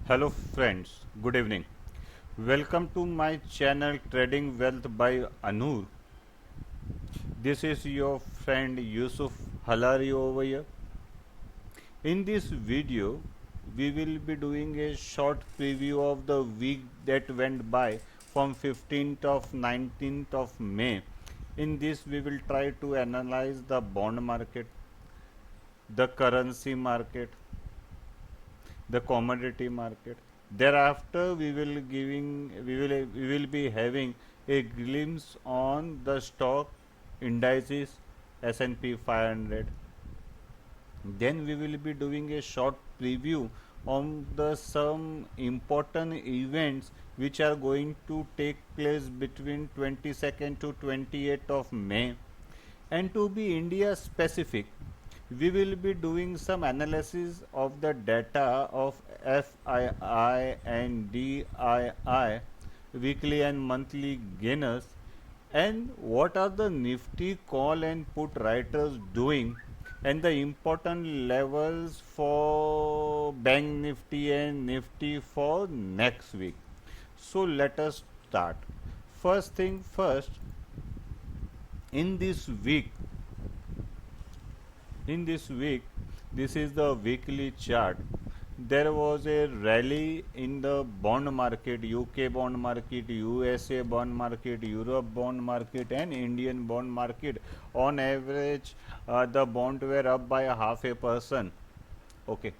Hello friends, good evening. Welcome to my channel Trading Wealth by Anur. This is your friend Yusuf Halari over here. In this video, we will be doing a short preview of the week that went by from 15th of 19th of May. In this, we will try to analyze the bond market, the currency market, the commodity market. Thereafter, we will be having a glimpse on the stock indices S&P 500. Then we will be doing a short preview on the some important events which are going to take place between 22nd to 28th of May. And to be India specific, we will be doing some analysis of the data of FII and DII, weekly and monthly gainers, and what are the Nifty call and put writers doing, and the important levels for Bank Nifty and Nifty for next week. So let us start. First thing first, in this week, this is the weekly chart. There was a rally in the bond market, UK bond market, USA bond market, Europe bond market, and Indian bond market. On average, the bond were up by 0.5%. Okay.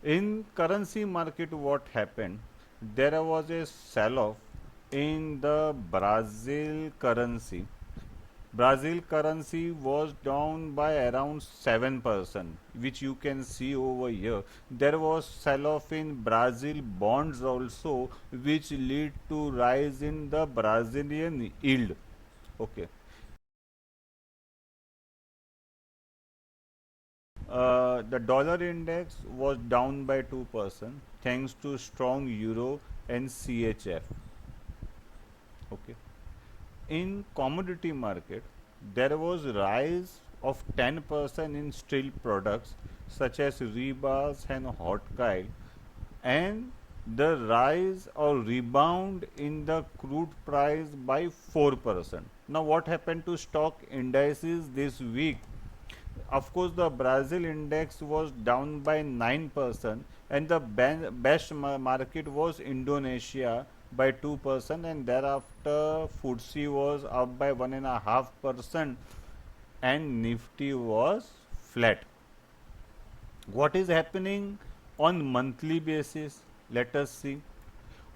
In currency market, what happened? There was a sell-off in the Brazil currency. Brazil currency was down by around 7%, which you can see over here. There was sell-off in Brazil bonds also, which lead to rise in the Brazilian yield. Okay. The dollar index was down by 2% thanks to strong euro and CHF. Okay. In commodity market, there was rise of 10% in steel products such as rebars and hot coil, and the rise or rebound in the crude price by 4%. Now what happened to stock indices this week? Of course, the Brazil index was down by 9%, and the best market was Indonesia by 2%, and thereafter FTSE was up by 1.5%, and Nifty was flat. What is happening on monthly basis? Let us see.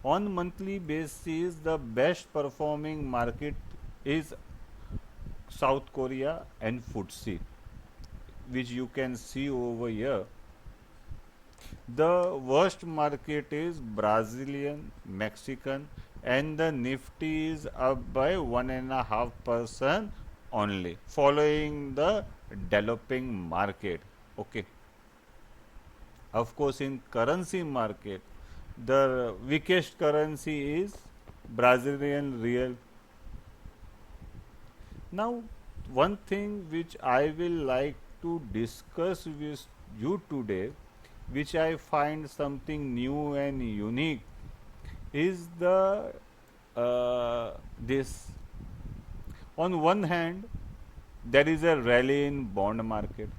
On monthly basis, the best performing market is South Korea and FTSE, which you can see over here. The worst market is Brazilian, Mexican, and the Nifty is up by 1.5% only, following the developing market. Okay. Of course, in currency market, the weakest currency is Brazilian real. Now, one thing which I will like to discuss with you today, which I find something new and unique, is the this. On one hand, there is a rally in bond market.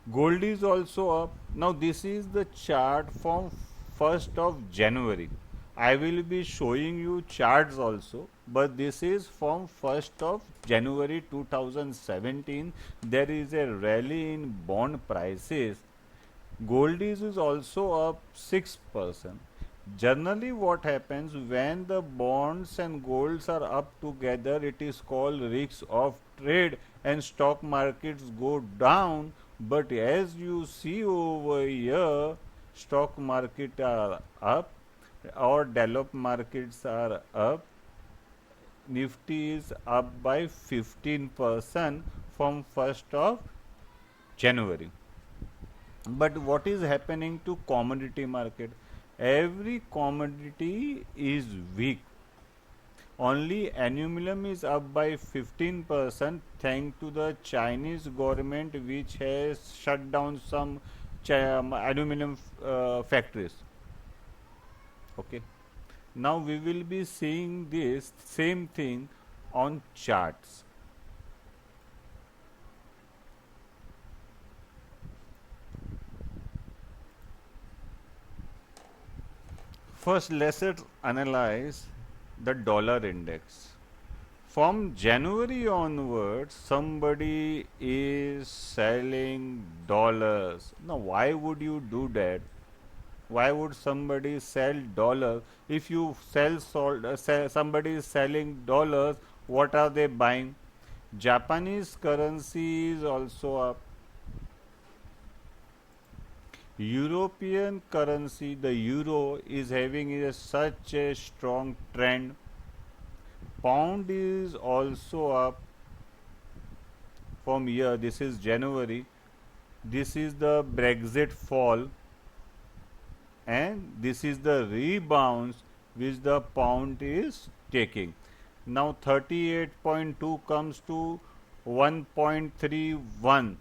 Gold is also up. Now this is the chart from 1st of January. I will be showing you charts also, but this is from 1st of January 2017. There is a rally in bond prices. Gold is also up 6%. Generally, what happens when the bonds and golds are up together, it is called risk of trade, and stock markets go down. But as you see over here, stock market are up, or developed markets are up. Nifty is up by 15% from 1st of January. But what is happening to commodity market? Every commodity is weak. Only aluminum is up by 15% thanks to the Chinese government, which has shut down some aluminum factories. Okay. Now we will be seeing this same thing on charts. First, let's analyze the dollar index. From January onwards, somebody is selling dollars. Now, why would you do that? Why would somebody sell dollars? If you somebody is selling dollars, what are they buying? Japanese currency is also up. European currency, the euro, is having such a strong trend. Pound is also up from here. This is January. This is the Brexit fall, and this is the rebounds which the pound is taking. Now 38.2 comes to 1.31.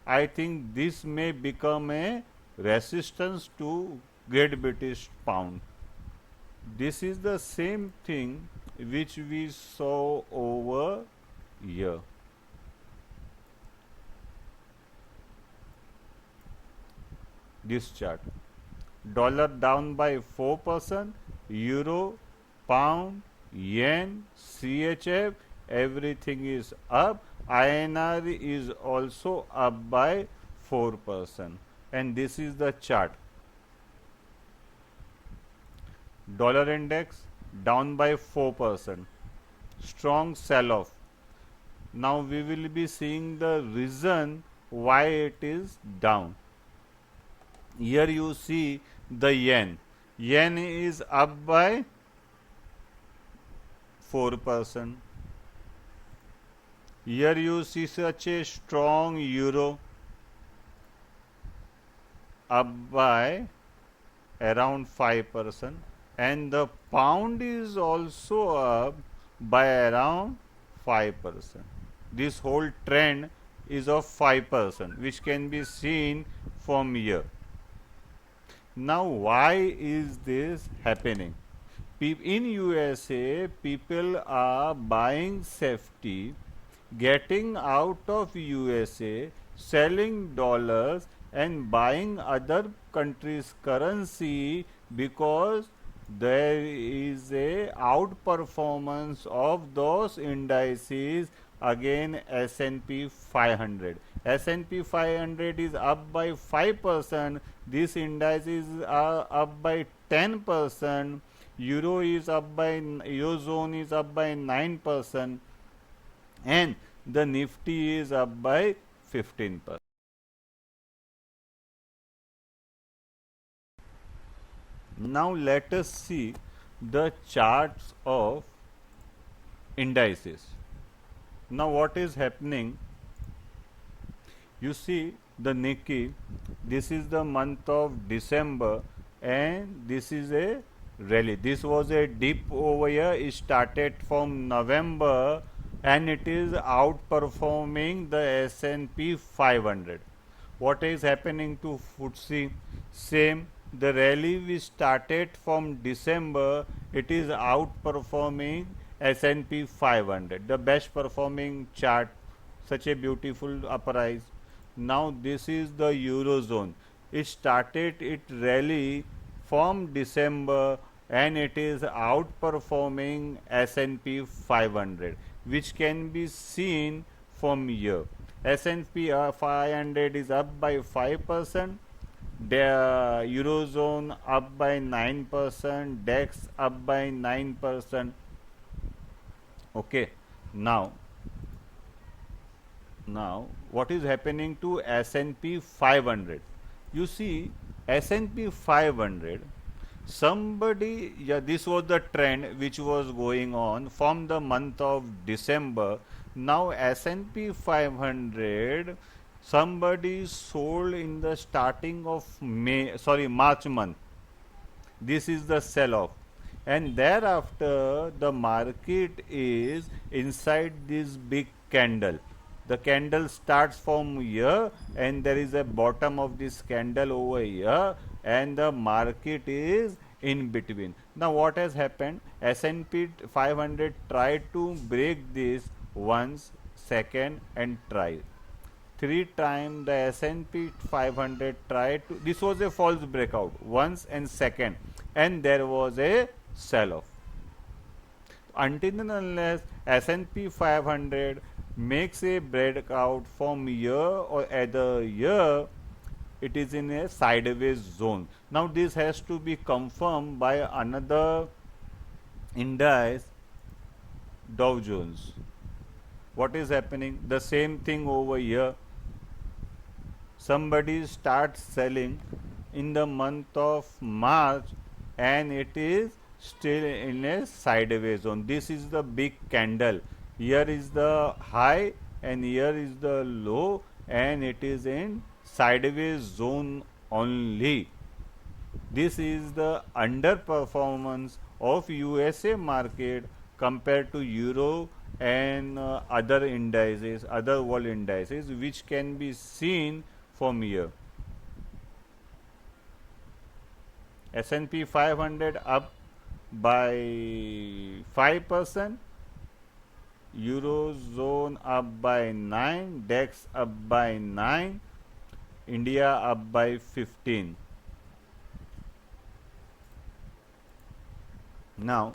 I think this may become a resistance to Great British pound. This is the same thing which we saw over here. This chart. Dollar down by 4%, euro, pound, yen, CHF, everything is up. INR is also up by 4%. And this is the chart. Dollar index down by 4%. Strong sell off. Now we will be seeing the reason why it is down. Here you see the yen. Yen is up by 4%. Here you see such a strong euro, up by around 5%, and the pound is also up by around 5%. This whole trend is of 5%, which can be seen from here. Now, why is this happening? In USA, people are buying safety, getting out of USA, selling dollars and buying other countries' currency because there is a outperformance of those indices again S&P 500. S&P 500 is up by 5%. These indices are up by 10%. Eurozone is up by 9%, and the Nifty is up by 15%. Now let us see the charts of indices. Now what is happening? You see the Nikkei, this is the month of December, and this is a rally. This was a dip over here. It started from November and it is outperforming the S&P 500. What is happening to FTSE? Same. The rally we started from December, it is outperforming S&P 500, the best performing chart. Such a beautiful uprise. Now this is the Eurozone. It started its rally from December and it is outperforming S&P 500, which can be seen from here. S&P 500 is up by 5%, the Eurozone up by 9%, DAX up by 9%. Okay, now what is happening to S&P 500? You see S&P 500, this was the trend which was going on from the month of December. Now S&P 500, somebody sold in the starting of March month. This is the sell off, and thereafter the market is inside this big candle. The candle starts from here and there is a bottom of this candle over here and the market is in between. Now what has happened? S&P 500 tried to break this once, second and try. Three times the S&P 500 tried to, this was a false breakout, once and second, and there was a sell off. Until and unless S&P 500 makes a breakout from here or other here, it is in a sideways zone. Now this has to be confirmed by another index, Dow Jones. What is happening? The same thing over here. Somebody starts selling in the month of March and it is still in a sideways zone. This is the big candle. Here is the high and here is the low and it is in sideways zone only. This is the underperformance of USA market compared to Euro and other indices, other world indices, which can be seen from here. S&P 500 up by 5%, Eurozone up by 9, DAX up by 9, India up by 15. Now,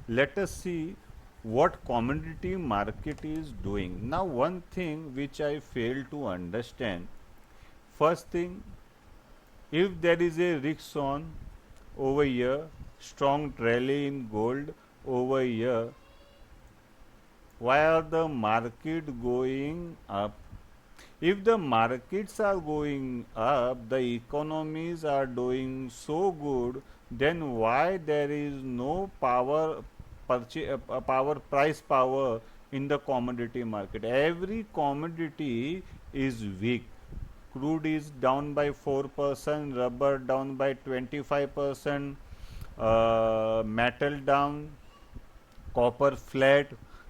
let us see what commodity market is doing. Now, one thing which I fail to understand, first thing, if there is a risk on over here, strong rally in gold over here, why are the market going up? If the markets are going up, the economies are doing so good, then why there is no price power in the commodity market? Every commodity is weak. Crude is down by 4%, rubber down by 25%, metal down, copper flat.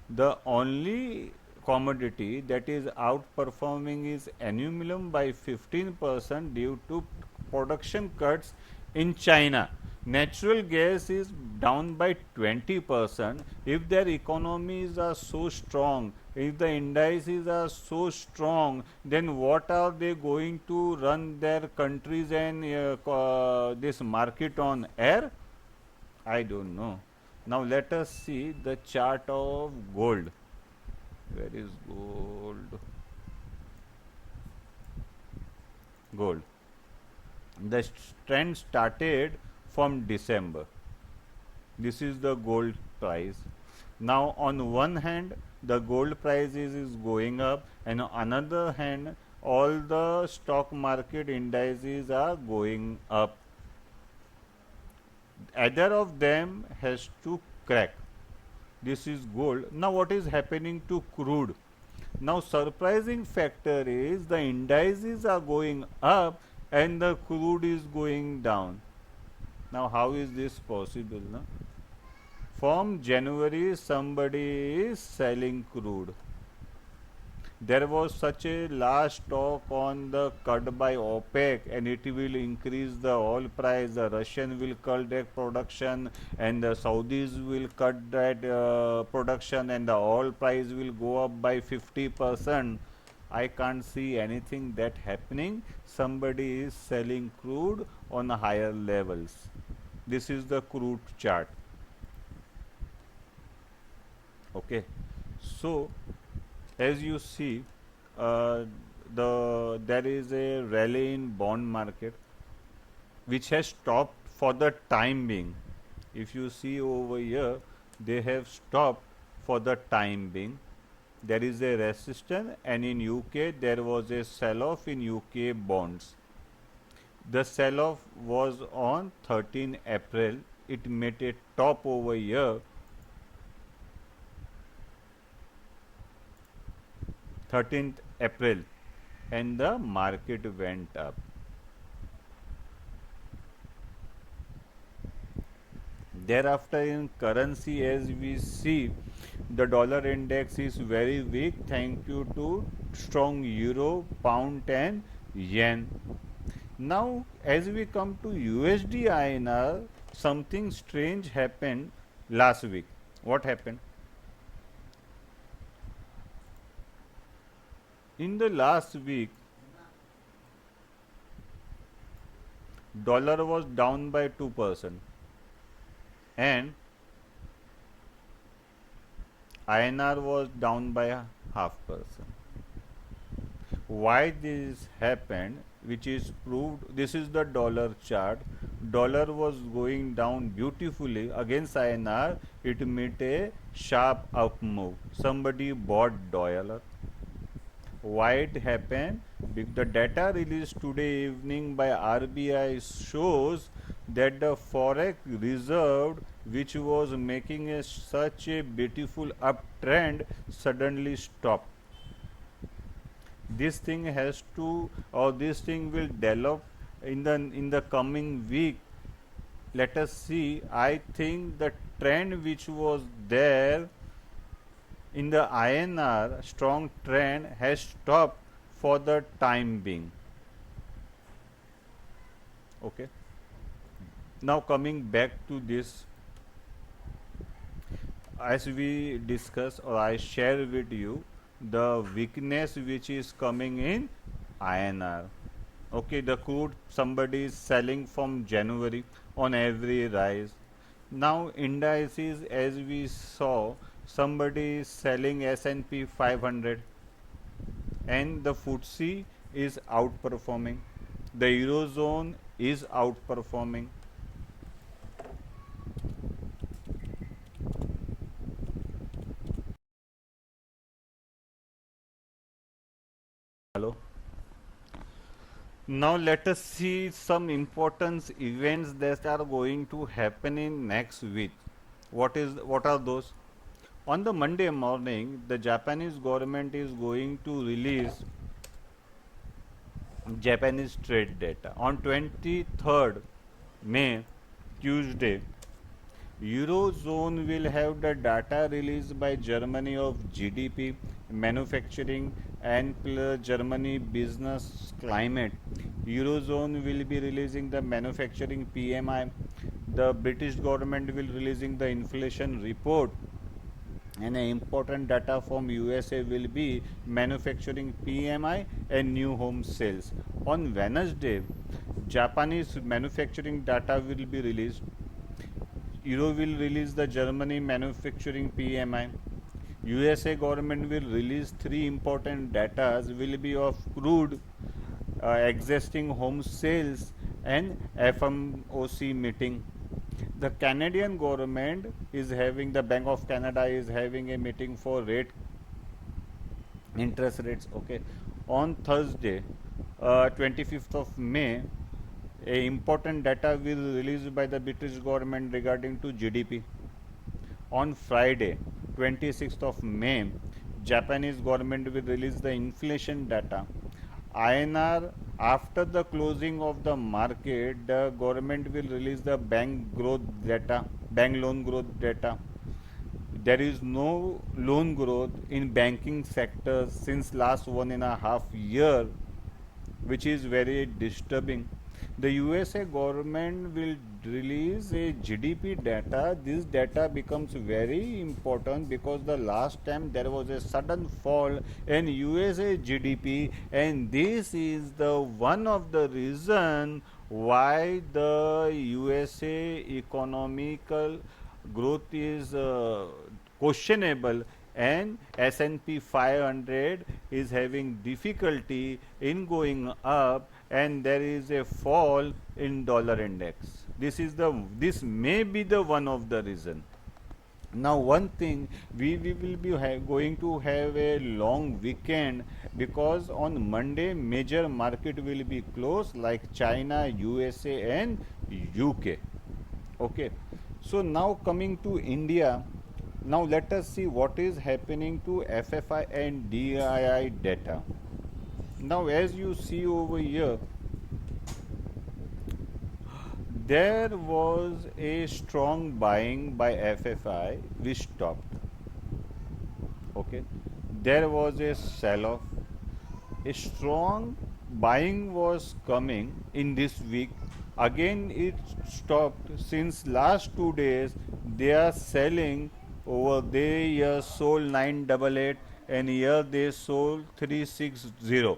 The only commodity that is outperforming is aluminum by 15% due to production cuts in China. Natural gas is down by 20%. If their economies are so strong, if the indices are so strong, then what are they going to run their countries and this market on air? I don't know. Now let us see the chart of gold. Where is gold? Gold. The trend started from December. This is the gold price. Now on one hand the gold prices is going up and on another hand all the stock market indices are going up. Either of them has to crack. This is gold. Now what is happening to crude? Now surprising factor is the indices are going up and the crude is going down. Now how is this possible? No? From January somebody is selling crude. There was such a large talk on the cut by OPEC and it will increase the oil price, the Russian will cut their production and the Saudis will cut that production and the oil price will go up by 50%. I can't see anything that happening. Somebody is selling crude on higher levels. This is the crude chart. Okay, so as you see, there is a rally in bond market which has stopped for the time being. If you see over here, they have stopped for the time being. There is a resistance and in UK there was a sell-off in UK bonds. The sell-off was on 13 April. It made a top over here 13th April and the market went up. Thereafter in currency, as we see, The dollar index is very weak thank you to strong euro, pound and yen. Now as we come to USD INR, something strange happened last week. What happened? In the last week, dollar was down by 2% and INR was down by a half percent. Why this happened, which is proved, this is the dollar chart. Dollar was going down beautifully against INR. It made a sharp up move. Somebody bought dollar. Why it happened? The data released today evening by RBI shows that the forex reserve, which was making such a beautiful uptrend, suddenly stopped. This thing has to, or this thing will develop in the coming week. Let us see. I think the trend which was there in the INR, strong trend, has stopped for the time being. Okay. Now coming back to this, as we discuss or I share with you the weakness which is coming in INR. Okay, the crude somebody is selling from January on every rise. Now indices, as we saw, somebody is selling S&P 500 and the FTSE is outperforming. The Eurozone is outperforming. Hello. Now let us see some important events that are going to happen in next week. What are those? On the Monday morning, the Japanese government is going to release Japanese trade data. On 23rd May, Tuesday, Eurozone will have the data released by Germany of GDP, manufacturing and Germany business climate. Eurozone will be releasing the manufacturing PMI. The British government will releasing the inflation report. And important data from USA will be manufacturing PMI and new home sales. On Wednesday, Japanese manufacturing data will be released. Euro will release the Germany manufacturing PMI. USA government will release three important data will be of crude, existing home sales and FOMC meeting. The Canadian government is having, the Bank of Canada is having a meeting for interest rates. Okay, on Thursday, 25th of May, a important data will be released by the British government regarding to GDP. On Friday, 26th of May, Japanese government will release the inflation data. INR, after the closing of the market, the government will release the bank growth data, bank loan growth data. There is no loan growth in banking sector since last 1.5 year, which is very disturbing. The USA government will release a GDP data. This data becomes very important because the last time there was a sudden fall in USA GDP, and this is the one of the reason why the USA economical growth is questionable and S&P 500 is having difficulty in going up, and there is a fall in dollar index. This may be the one of the reason. Now one thing, we will be going to have a long weekend because on Monday major market will be closed like China, USA and UK. Okay, so now coming to India, now let us see what is happening to FFI and DII data. Now as you see over here, there was a strong buying by FFI which stopped. Okay, there was a sell off. A strong buying was coming in this week. Again, it stopped since last 2 days. They are selling over. They here sold 988 and here they sold 360.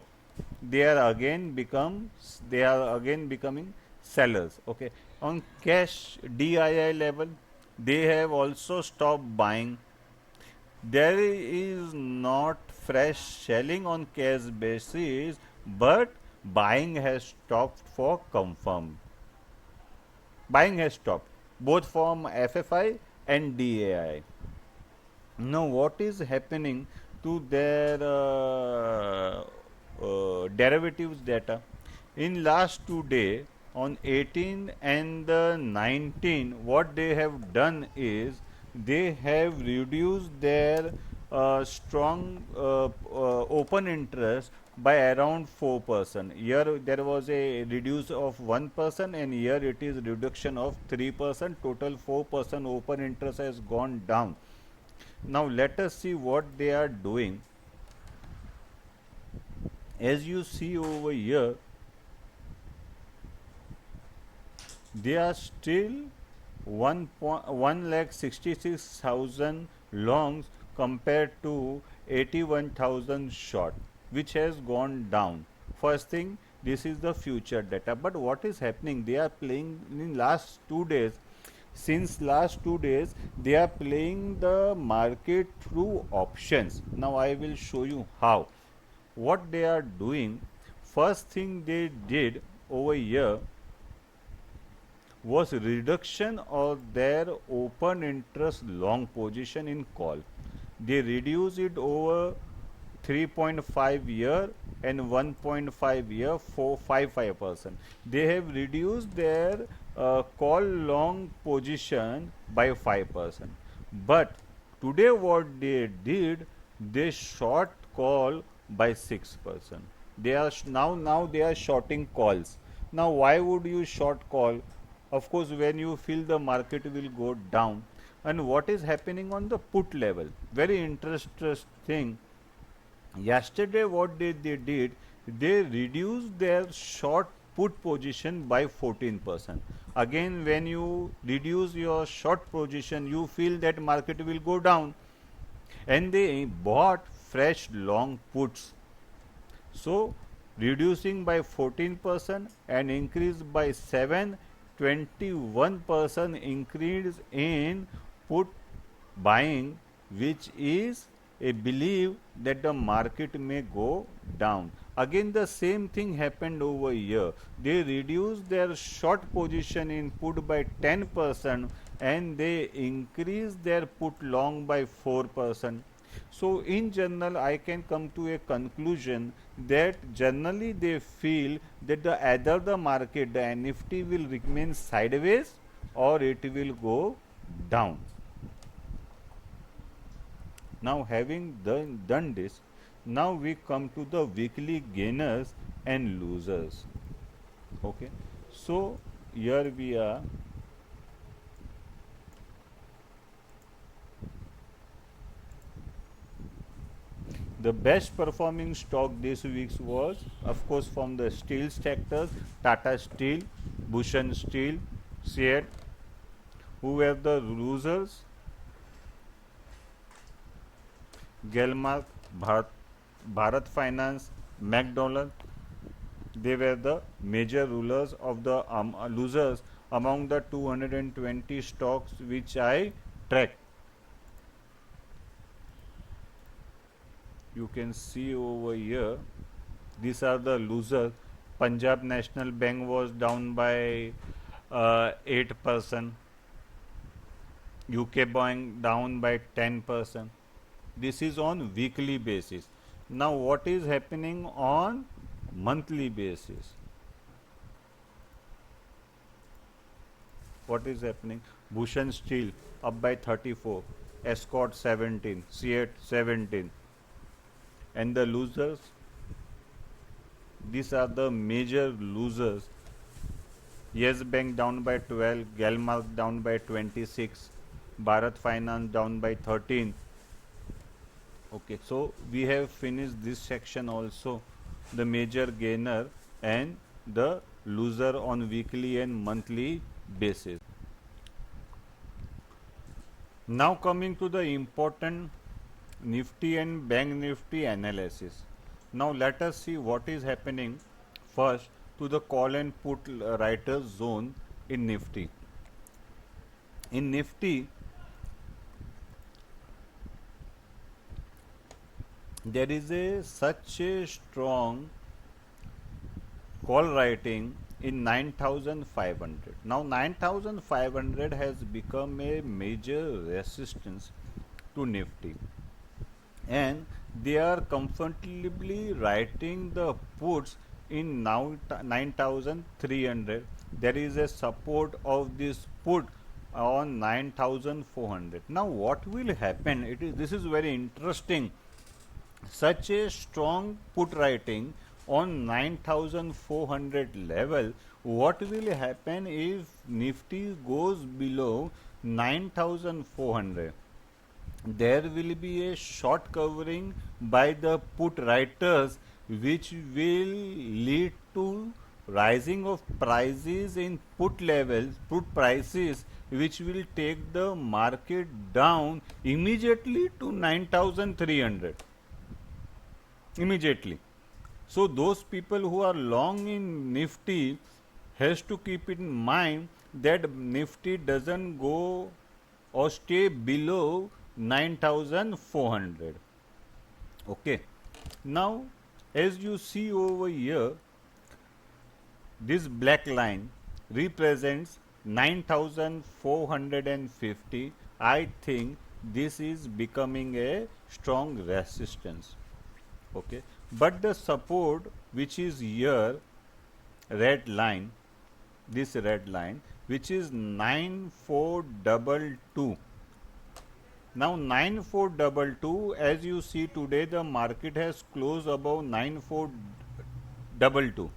They are again become. They are again becoming sellers. Okay, on cash DII level, they have also stopped buying. There is not fresh selling on cash basis, but buying has stopped for confirmed. Buying has stopped both from FFI and DAI. Now, what is happening to their derivatives data? In last 2 days, on 18 and the 19, what they have done is they have reduced their strong open interest by around 4%. Here there was a reduce of 1% and here it is reduction of 3%. Total 4% open interest has gone down. Now let us see what they are doing. As you see over here, they are still 1,66,000 longs compared to 81,000 short, which has gone down. First thing, this is the future data. But what is happening? They are playing in last 2 days. Since last 2 days, they are playing the market through options. Now I will show you how. What they are doing. First thing they did over here was reduction of their open interest long position in call. They reduce it over 3.5 year and 1.5 year for 55%. They have reduced their call long position by 5%. But today what they did, they short call by 6%. They are now they are shorting calls. Now why would you short call? Of course, when you feel the market will go down. And what is happening on the put level? Very interesting. Yesterday what they did, they reduced their short put position by 14%. Again, when you reduce your short position, you feel that market will go down and they bought fresh long puts. So reducing by 14% and increase by 7, 21% increase in put buying, which is a belief that the market may go down. Again, the same thing happened over here. They reduced their short position in put by 10% and they increased their put long by 4%. So in general, I can come to a conclusion that generally they feel that either the market, the Nifty will remain sideways or it will go down. Now having done this, now we come to the weekly gainers and losers. Okay, so here we are. The best performing stock this week was, of course, from the steel sectors, Tata Steel, Bhushan Steel, SEAT. Who were the losers? Gelmark, Bharat Finance, McDonald. They were the major rulers of the losers among the 220 stocks which I tracked. You can see over here, these are the losers. Punjab National Bank was down by 8%. UK Bank down by 10%. This is on weekly basis. Now what is happening on monthly basis? What is happening? Bhushan Steel up by 34, Escort 17, SEAT 17. And the losers, these are the major losers. Yes Bank down by 12, Gelmark down by 26, Bharat Finance down by 13, Okay, so we have finished this section also, the major gainer and the loser on weekly and monthly basis. Now coming to the important Nifty and Bank Nifty analysis. Now let us see what is happening first to the call and put writers zone in Nifty. In Nifty, there is such a strong call writing in 9500. Now 9500 has become a major resistance to Nifty, and they are comfortably writing the puts in now 9300. There is a support of this put on 9400. Now what will happen? This is very interesting. Such a strong put writing on 9400 level, what will happen if Nifty goes below 9400? There will be a short covering by the put writers, which will lead to rising of prices in put levels, put prices, which will take the market down immediately to 9300 immediately. So those people who are long in Nifty has to keep in mind that Nifty doesn't go or stay below 9400. Okay. Now as you see over here, this black line represents 9450. I think this is becoming a strong resistance. Okay, but the support which is here, red line, this red line, which is 9422. Now 9422, as you see today, the market has closed above 9422.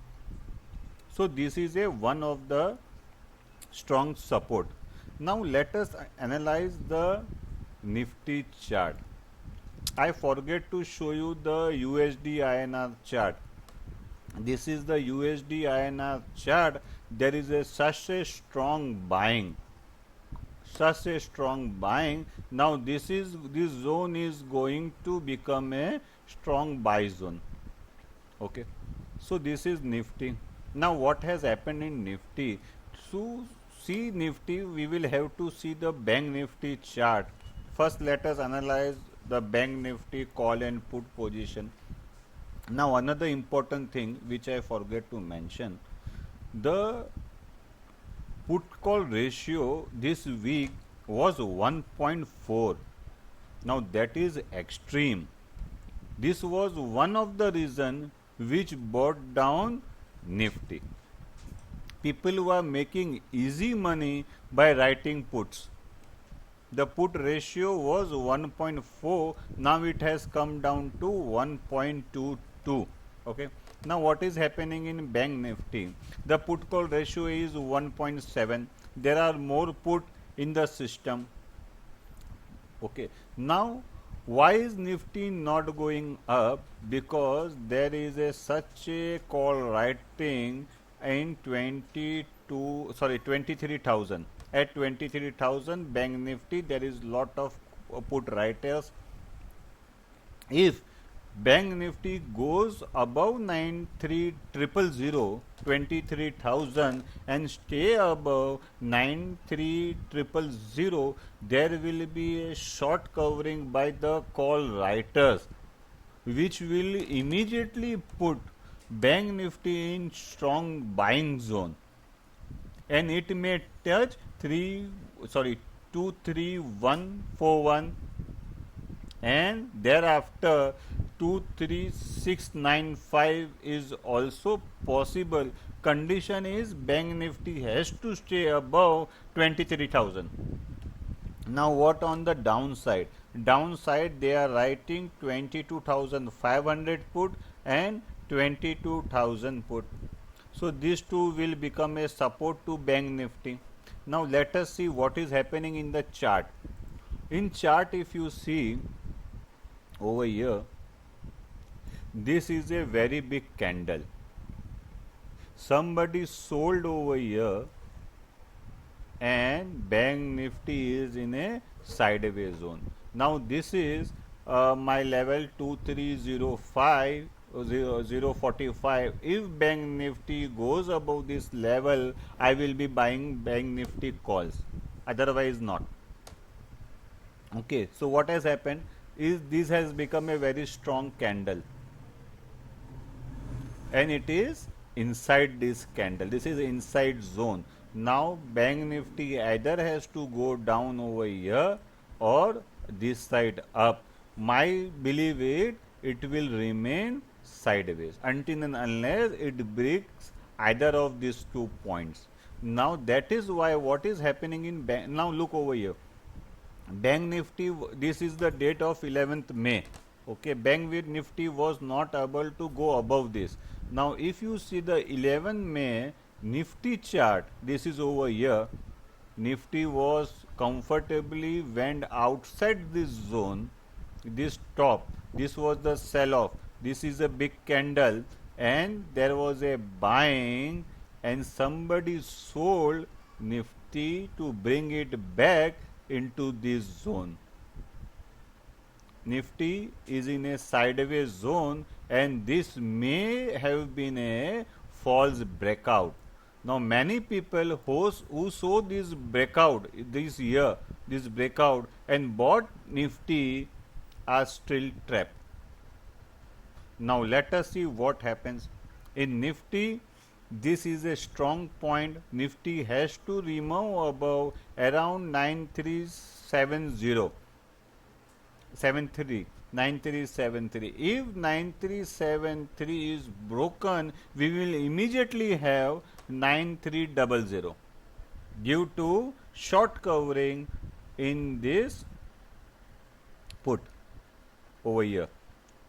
So this is a one of the strong support. Now let us analyze the Nifty chart. I forget to show you the USD INR chart. This is the USD INR chart. There is such a strong buying. Now this zone is going to become a strong buy zone. Okay. So this is Nifty. Now what has happened in Nifty? To see Nifty, we will have to see the Bank Nifty chart. First let us analyze the Bank Nifty call and put position. Now another important thing which I forget to mention, the put call ratio this week was 1.4. Now that is extreme. This was one of the reason which brought down Nifty. People were making easy money by writing puts. The put ratio was 1.4. Now it has come down to 1.22. Okay. Now what is happening in Bank Nifty? The put call ratio is 1.7. There are more put in the system. Okay. Now why is Nifty not going up? Because there is such a call writing in 23,000. At 23,000 Bank Nifty, there is lot of put writers. If Bank Nifty goes above 93,000, 23,000 and stay above 93,000, there will be a short covering by the call writers, which will immediately put Bank Nifty in strong buying zone, and it may touch 23141, and thereafter 23695 is also possible. Condition is Bank Nifty has to stay above 23,000. Now what on the downside? Downside they are writing 22,500 put and 22,000 put. So these two will become a support to Bank Nifty. Now let us see what is happening in the chart. In chart, if you see over here, this is a very big candle. Somebody sold over here and Bank Nifty is in a sideways zone. Now this is my level 2305 045. If Bank Nifty goes above this level, I will be buying Bank Nifty calls, otherwise not. Okay, so what has happened is this has become a very strong candle and it is inside this candle. This is inside zone. Now Bank Nifty either has to go down over here or this side up. My belief is it will remain sideways until and unless it breaks either of these 2 points. Now that is why what is happening in bank. Now look over here. Bank Nifty, this is the date of 11th May. Okay, Bank Nifty was not able to go above this. Now if you see the 11th May Nifty chart, this is over here. Nifty was comfortably went outside this zone, this top. This was the sell off. This is a big candle and there was a buying and somebody sold Nifty to bring it back into this zone. Nifty is in a sideways zone and this may have been a false breakout. Now many people who saw this breakout this year, this breakout and bought Nifty are still trapped. Now let us see what happens. In Nifty, this is a strong point. Nifty has to remove above around 9370. 9373. If 9373 is broken, we will immediately have 9300 due to short covering in this put over here.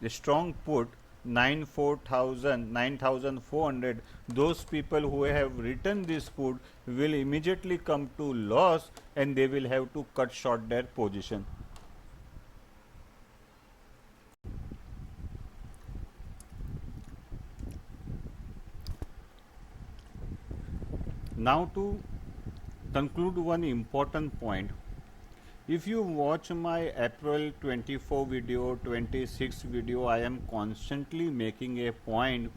The strong put 9400, those people who have written this put will immediately come to loss and they will have to cut short their position. Now to conclude one important point, if you watch my April 24 video, 26 video, I am constantly making a point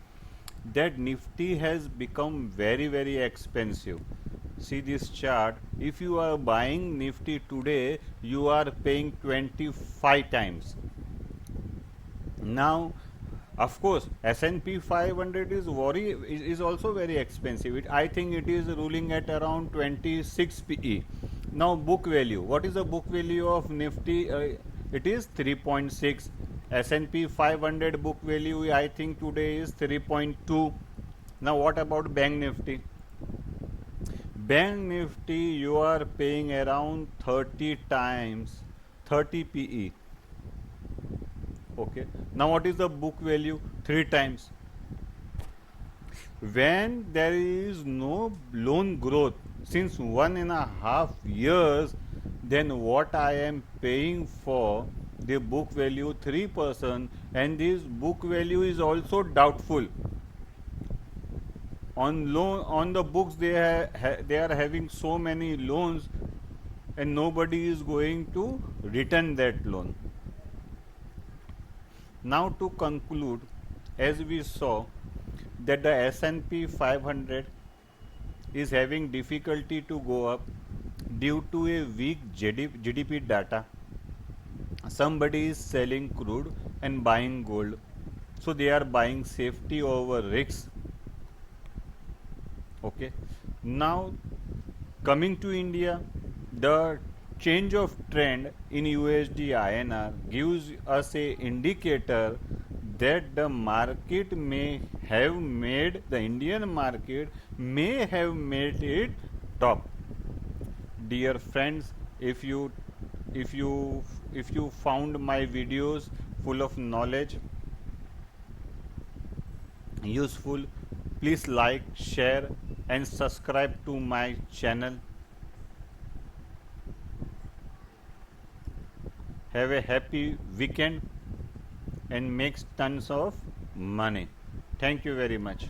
that Nifty has become very expensive. See this chart, if you are buying Nifty today, you are paying 25 times. Now of course, S&P 500 is also very expensive. I think it is ruling at around 26 PE. Now book value. What is the book value of Nifty? It is 3.6. S&P 500 book value I think today is 3.2. Now what about Bank Nifty? Bank Nifty you are paying around 30 times, 30 PE. Okay, now what is the book value? 3 times. When there is no loan growth since 1.5 years, then what I am paying for the book value 3%, and this book value is also doubtful. On loan, on the books they are having so many loans and nobody is going to return that loan. Now to conclude, as we saw that the S&P 500 is having difficulty to go up due to a weak GDP data. Somebody is selling crude and buying gold. So they are buying safety over risks. Okay. Now coming to India, the change of trend in USD INR gives us a indicator that the market may have made, the Indian market may have made it top. Dear friends, if you found my videos full of knowledge, useful, please like, share and subscribe to my channel. Have a happy weekend. and makes tons of money. Thank you very much.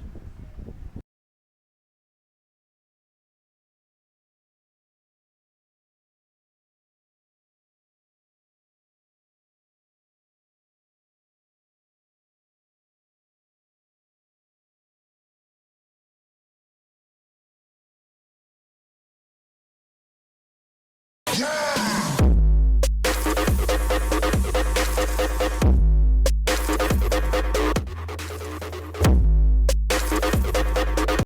Yeah.